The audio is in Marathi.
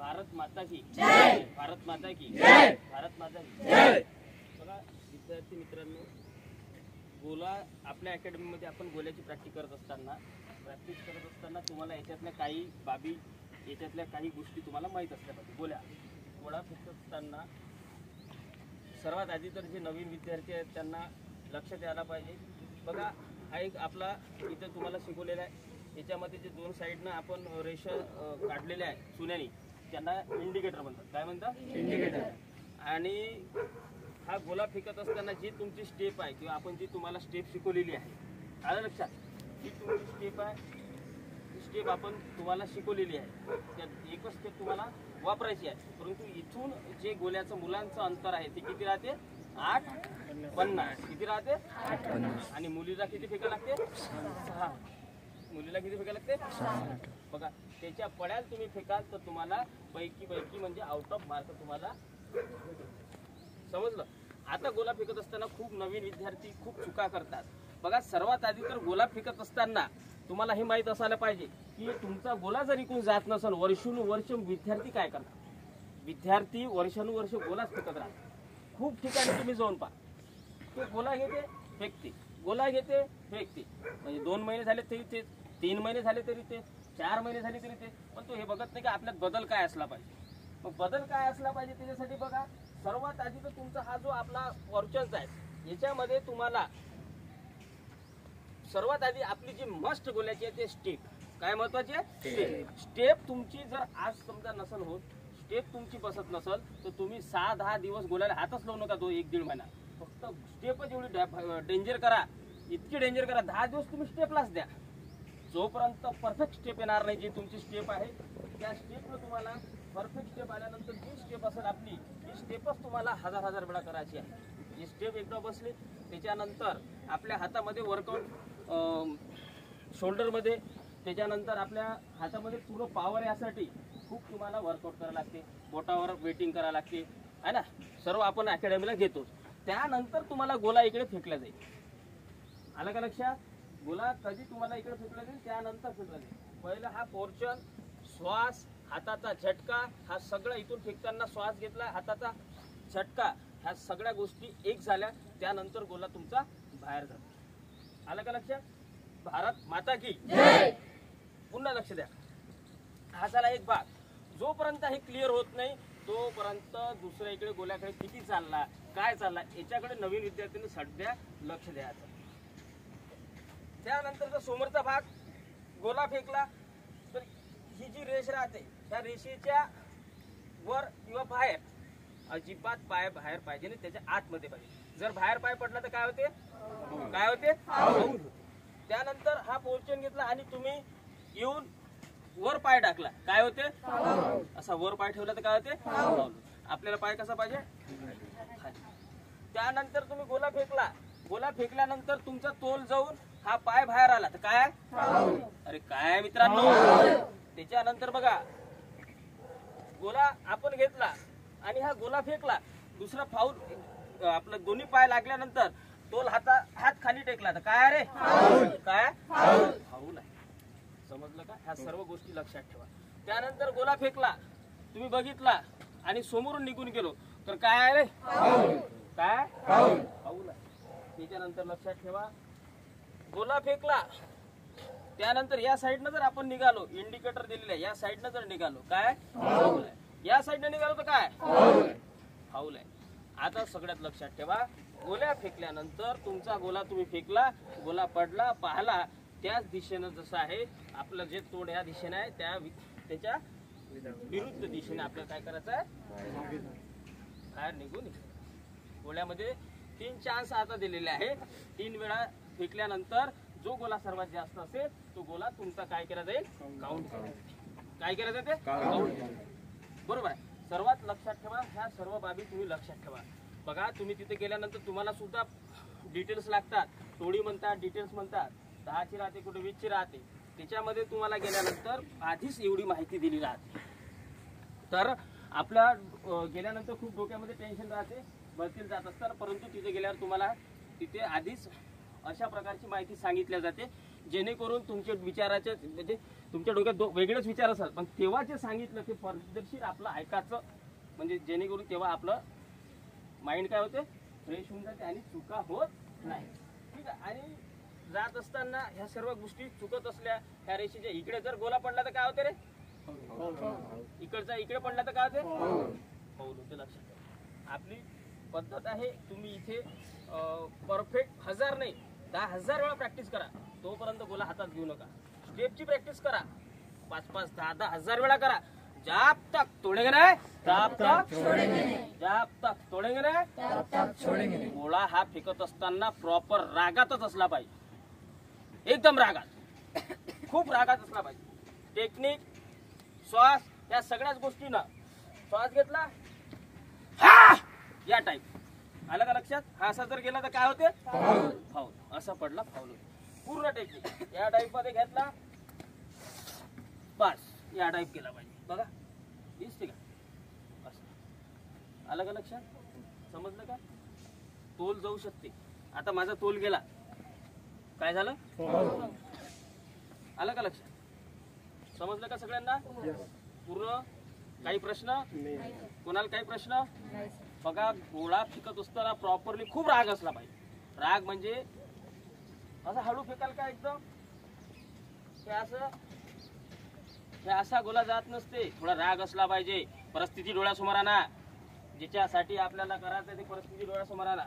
भारत माता की जय, भारत माता की जय, भारत माता की जय। बघा विद्यार्थी मित्रांनो, गोला आपल्या अकॅडमीमध्ये आपण गोल्याची प्रॅक्टिस करत असताना तुम्हाला याच्यातल्या काही बाबी, याच्यातल्या काही गोष्टी तुम्हाला माहीत असल्या पाहिजे। गोळा फेकत असताना सर्वात आधी तर जे नवीन विद्यार्थी आहेत त्यांना लक्ष द्यायला पाहिजे। बघा हा एक आपला इथं तुम्हाला शिकवलेला आहे, याच्यामध्ये जे दोन साईडनं आपण रेषा काढलेल्या आहे चुन्याने, त्यांना इंडिकेटर म्हणतात। काय म्हणतात? इंडिकेटर। आणि हा गोला फेकत असताना जी तुमची स्टेप आहे किंवा आपण जी तुम्हाला स्टेप शिकवलेली आहे, आलं लक्षात? ही तुमची स्टेप आहे, स्टेप आपण तुम्हाला शिकवलेली आहे, त्यात एकच स्टेप तुम्हाला वापरायची आहे। परंतु इथून जे गोल्याचं मुलांचं अंतर आहे ते किती राहते? 8-50। किती राहते? 8-50। आणि मुलीला किती फेका लागते? 6। मुलीला किती फेका लागते? 6। बघा त्याच्या पड्याल तुम्ही फेकाल तर तुम्हाला पैकी म्हणजे आउट ऑफ मार्क तुम्हाला समजलं। आता गोला फेकत असताना खूप नवीन विद्यार्थी खूप चुका करतात। बघा सर्वात आधी तर गोला फेकत असताना तुम्हाला हे माहित असायला पाहिजे की तुमचा गोला जर इकडून जात नसेल, वर्षानुवर्ष विद्यार्थी काय करतात? विद्यार्थी वर्षानुवर्ष गोलाच फेकत राहतात। खूप ठिकाणी तुम्ही जाऊन पहा, ते गोला घेते फेकते, गोला घेते फेकते, म्हणजे 2 महिने झाले तरी ते, 3 महिने झाले तरी ते, 4 महिने झाले तरी ते, पण तो हे बघत नाही की आपल्यात बदल काय असला पाहिजे। मग बदल काय असला पाहिजे त्याच्यासाठी बघा सर्वात आधी तर तुमचा हा जो आपला पोर्शन्स आहे याच्यामध्ये तुम्हाला सर्वात आधी आपली जी मस्ट गोल्याची आहे ते स्टेप, काय महत्वाची आहे? स्टेप तुमची जर आज समजा नसल होत, स्टेप तुमची बसत नसल तर तुम्ही 6-10 दिवस गोल्याला हातच लावू नका, तो 1-1.5 महिना फक्त स्टेपच एवढी डेंजर करा, इतकी डेंजर करा, 10 दिवस तुम्ही स्टेपलाच द्या। जोपर्यंत परफेक्ट स्टेप येणार नाही, जी तुमची स्टेप आहे त्या स्टेपला तुम्हाला परफेक्ट स्टेप आल्यानंतर जी स्टेप असेल आपली, ही स्टेपच तुम्हाला हजार वेळा करायची आहे। ही स्टेप एकदा बसली त्याच्यानंतर आपल्या हातामध्ये वर्कआउट, शोल्डरमध्ये, त्याच्यानंतर आपल्या हातामध्ये पूर्ण पॉवर यासाठी खूप तुम्हाला वर्कआउट करायला लागते, बोटावर वेटिंग करायला लागते, है ना? सर्व आपण अकॅडमीला घेतोच। त्यानंतर तुम्हाला गोला इकडे फेकला जाईल, आलं का लक्षात? गोला कधी तुम्हाला इकडे फेकला जाईल? त्यानंतर फेकला जाईल। पहिला हा पोर्शन, श्वास, हाताचा झटका, हा सगळं इथून फेकताना श्वास घेतला, हाताचा झटका, ह्या सगळ्या गोष्टी एक झाल्या, त्यानंतर गोला तुमचा बाहेर जातो। आलं का लक्षात? भारत माता की जय। पुन्हा लक्ष द्या, हा झाला एक भाग। जोपर्यंत हे क्लिअर होत नाही तोपर्यंत दुसऱ्या इकडे गोल्याकडे किती चालला, काय चालला, याच्याकडे नवीन विद्यार्थ्यांनी सध्या लक्ष द्यायचं। त्यानंतरचा समोरचा भाग, गोला फेकला तर ही जी रेष राहते त्या रेषेच्या वर किंवा बाहेर अजिबात पाय बाहेर पाहिजे नाही, त्याच्या आतमध्ये पाहिजे। जर बाहेर पाय पडला तर काय होते? काय होते? आऊट होते। त्यानंतर हा पोर्शन घेतला आणि तुम्ही येऊन वर पाय टाकला, काय होते? असा वर पाय ठेवला तर काय होते? आपल्याला पाय कसा पाहिजे? त्यानंतर तुम्ही गोला फेकला, गोला फेकल्यानंतर तुमचा तोल जाऊन हा पाय बाहेर आला तर काय? अरे काय मित्रांनो, त्याच्यानंतर बघा गोला आपण घेतला आणि हा गोला फेकला, दुसरा फाऊल आपलं दोन्ही पाय लागल्यानंतर तोल हात खाली टेकला तर काय? अरे काय? फाऊल आहे। समजलं का? ह्या सर्व गोष्टी लक्षात ठेवा। त्यानंतर गोला फेकला, तुम्ही बघितला आणि समोरून निघून गेलो तर काय? अरे काय? फाऊल आहे। त्याच्यानंतर लक्षात ठेवा, गोला फेकला त्यानंतर या साईडनं जर आपण निघालो, इंडिकेटर दिलेलं आहे, या साईडनं जर निघालो काय? फाऊल आहे। या साईडनं निघालो तर काय? फाऊल आहे। आता सगळ्यात लक्षात ठेवा, गोल्या फेकल्यानंतर तुमचा गोला तुम्ही फेकला, गोला पडला, पाहला त्याच दिशेनं जसं आहे आपलं जे तोड या दिशेने आहे त्याच्या विरुद्ध दिशेने आपल्याला काय करायचं आहे? बाहेर निघून। गोल्यामध्ये 3 चान्स आता दिलेले आहे, 3 वेळा फेकल्यानंतर जो गोला सर्वात जास्त असेल तो गोला तुमचा काय केला जाईल? काउंट केला जाईल। काय केलं जाते? काउंट। बरोबर आहे। सर्वात लक्षात ठेवा, ह्या सर्व बाबी तुम्ही लक्षात ठेवा। बघा तुम्ही तिथे गेल्यानंतर तुम्हाला सुद्धा डिटेल्स लागतात, टोळी म्हणतात, डिटेल्स म्हणतात, 10ची राहते, कुठे 20ची राहते, त्याच्यामध्ये तुम्हाला गेल्यानंतर आधीच एवढी माहिती दिली राहते। तर आपल्या गेल्यानंतर खूप डोक्यामध्ये टेन्शन राहते, भरतील जात असतात, परंतु तिथे गेल्यावर तुम्हाला तिथे आधीच अशा प्रकारची माहिती सांगितल्या जाते जेणेकरून तुमचे विचाराचे म्हणजे तुमच्या डोक्यात वेगळेच विचार असतात, पण तेव्हा जे सांगितलं ते पद्धतशीर आपलं ऐकायचं, म्हणजे जेणेकरून तेव्हा आपलं माइंड काय होते, फ्रेश होऊन जाते आणि चुका होत नाही. ठीक आहे. आणि जात असताना ह्या सर्व गोष्टी चुकत असल्या, ह्या रेषेच्या इकडे जर गोला पडला तर काय होते रे, इकडचा इकडे पडला तर काय होते, फाऊल होते. लक्षात ठेवा. आपली पद्धत आहे, तुम्ही इथे परफेक्ट 1000 नाही 10,000 वेळा प्रॅक्टिस करा, तोपर्यंत गोला हातात घेऊ नका. स्टेपची प्रॅक्टिस करा, 5-5, 10,000 वेळा करा. जब तक तोड़ेंगे नहीं तब तक छोड़ेंगे नहीं, जब तक तोड़ेंगे नहीं तब तक छोड़ेंगे नहीं. गोळा हा फेकत असताना प्रॉपर रागातच असला पाहिजे, एकदम रागात, खूप रागात असला पाहिजे. टेक्निक, श्वास, या सगळ्याच गोष्टी ना, श्वास घेतला हा या टाईप, आलं का लक्षात. हा असा जर गेला तर काय होते, फाऊल. असा पडला, फाऊल होते. पूर्ण टेक्निक या टाईप मध्ये घेतला, बस या टाईप केला पाहिजे. बघा दिसते का, असं आलं का लक्षात, समजलं का. तोल जाऊ शकते. आता माझा तोल गेला, काय झालं, आलं का लक्षात, समजलं का सगळ्यांना पूर्ण. काही प्रश्न, कोणाला काही प्रश्न. बघा गोळा फेकत असताना प्रॉपरली खूप राग असला पाहिजे. राग म्हणजे असं हळू फेकाल का एकदम, हे असा गोला जात नसते, थोडा राग असला पाहिजे. परिस्थिती डोळ्यासमोर आणा, ज्याच्यासाठी आपल्याला करायचं ते परिस्थिती डोळ्यासमोर आणा.